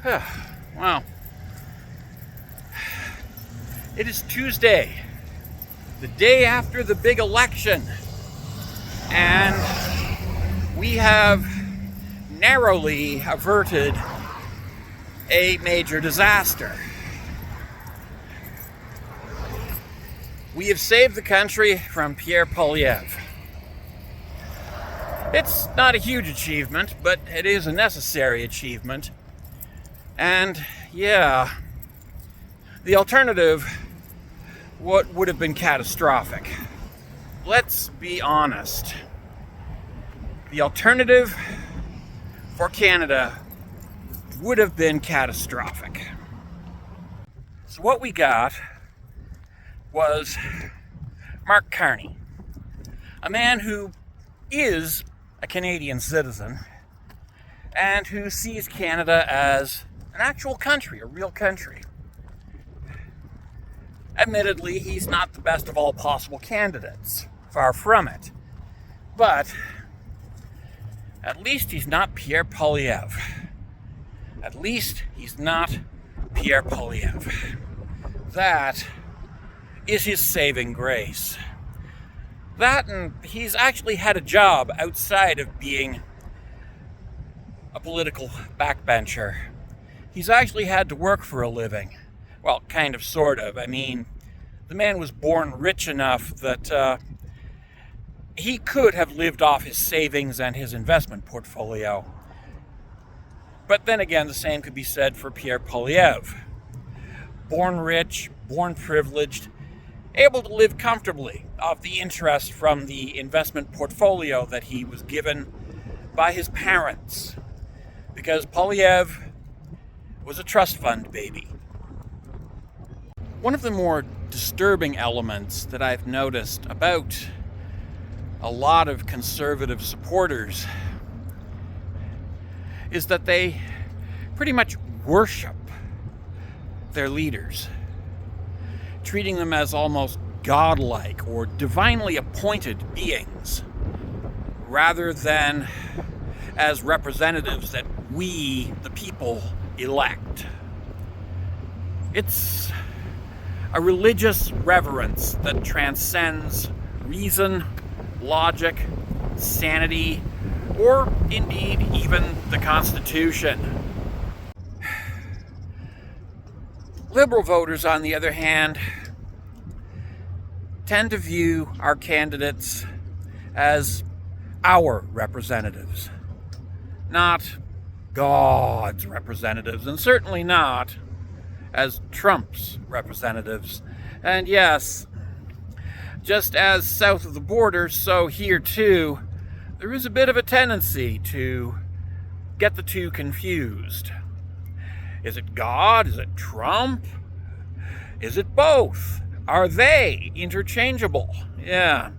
Well, it is Tuesday, the day after the big election, and we have narrowly averted a major disaster. We have saved the country from Pierre Poilievre. It's not a huge achievement, but it is a necessary achievement. And yeah, the alternative would have been catastrophic. Let's be honest. The alternative for Canada would have been catastrophic. So what we got was Mark Carney, a man who is a Canadian citizen and who sees Canada as an actual country, a real country. Admittedly, he's not the best of all possible candidates, far from it. But at least he's not Pierre Poilievre. At least he's not Pierre Poilievre. That is his saving grace. That, and he's actually had a job outside of being a political backbencher. He's actually had to work for a living. Well, kind of, sort of. I mean, the man was born rich enough that he could have lived off his savings and his investment portfolio. But then again, the same could be said for Pierre Poilievre. Born rich, born privileged, able to live comfortably off the interest from the investment portfolio that he was given by his parents. Because Poilievre was a trust fund baby. One of the more disturbing elements that I've noticed about a lot of conservative supporters is that they pretty much worship their leaders, treating them as almost godlike or divinely appointed beings, rather than as representatives that we, the people, elect. It's a religious reverence that transcends reason, logic, sanity, or indeed even the Constitution. Liberal voters, on the other hand, tend to view our candidates as our representatives, not God's representatives, and certainly not as Trump's representatives. And yes, just as south of the border, so here too, there is a bit of a tendency to get the two confused. Is it God? Is it Trump? Is it both? Are they interchangeable? Yeah.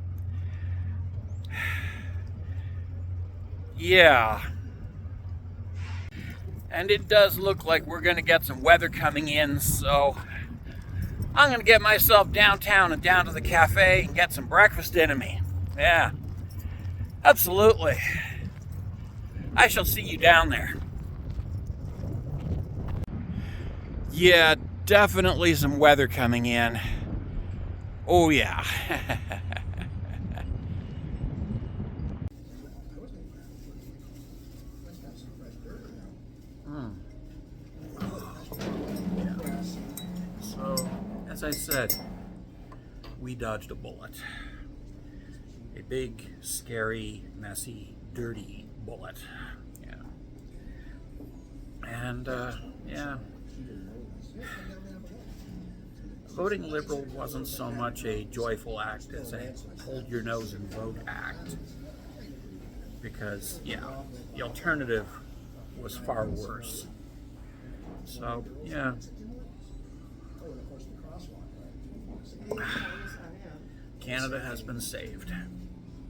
Yeah. And it does look like we're going to get some weather coming in, so I'm going to get myself downtown and down to the cafe and get some breakfast into me. Yeah. Absolutely. I shall see you down there. Yeah, definitely some weather coming in. Oh, yeah. So, as I said, we dodged a bullet. A big, scary, messy, dirty bullet. Yeah. And, yeah. Voting Liberal wasn't so much a joyful act as a hold your nose and vote act. Because, yeah, the alternative was far worse. So, yeah. Canada has been saved.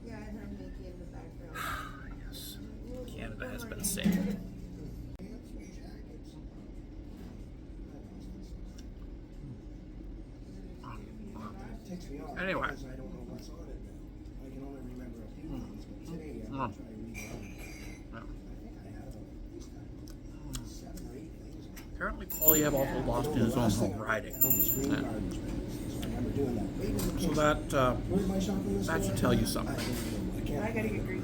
Yes, Canada has been saved. Anyway. Apparently, Polyev also lost in his own home riding. So that should tell you something. I gotta get grease.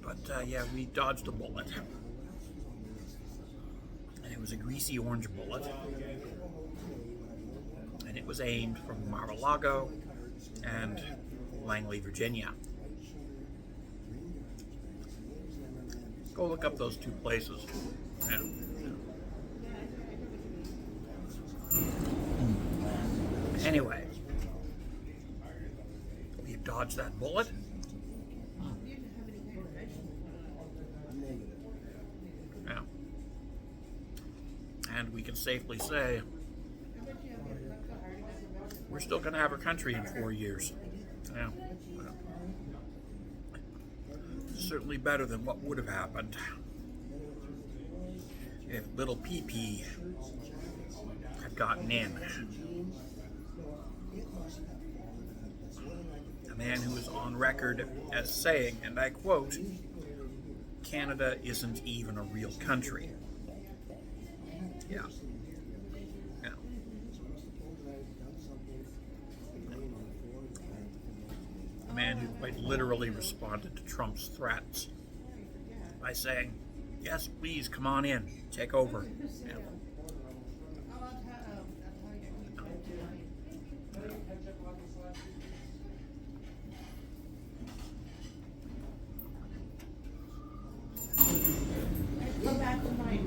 But yeah, we dodged a bullet. And it was a greasy orange bullet. And it was aimed from Mar-a-Lago and Langley, Virginia. Go look up those two places. Yeah. Anyway, we've dodged that bullet. Yeah. And we can safely say we're still going to have our country in 4 years. Yeah. Certainly better than what would have happened if little PP had gotten in. A man who is on record as saying, and I quote, "Canada isn't even a real country." Yeah. Yeah. A man who quite literally responded to Trump's threats by saying, "Yes, please, come on in, take over." Yeah. Go back to mine.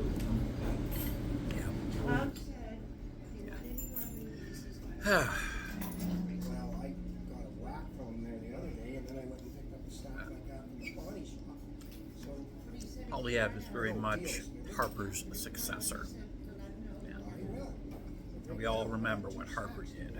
Yeah. Mom said, "Do you want any more?" Well, I got a whack from there the other day, and then I went and picked up the stuff I got from the body shop. So Polyev is very much Harper's successor. Yeah. I will. And we all remember what Harper did.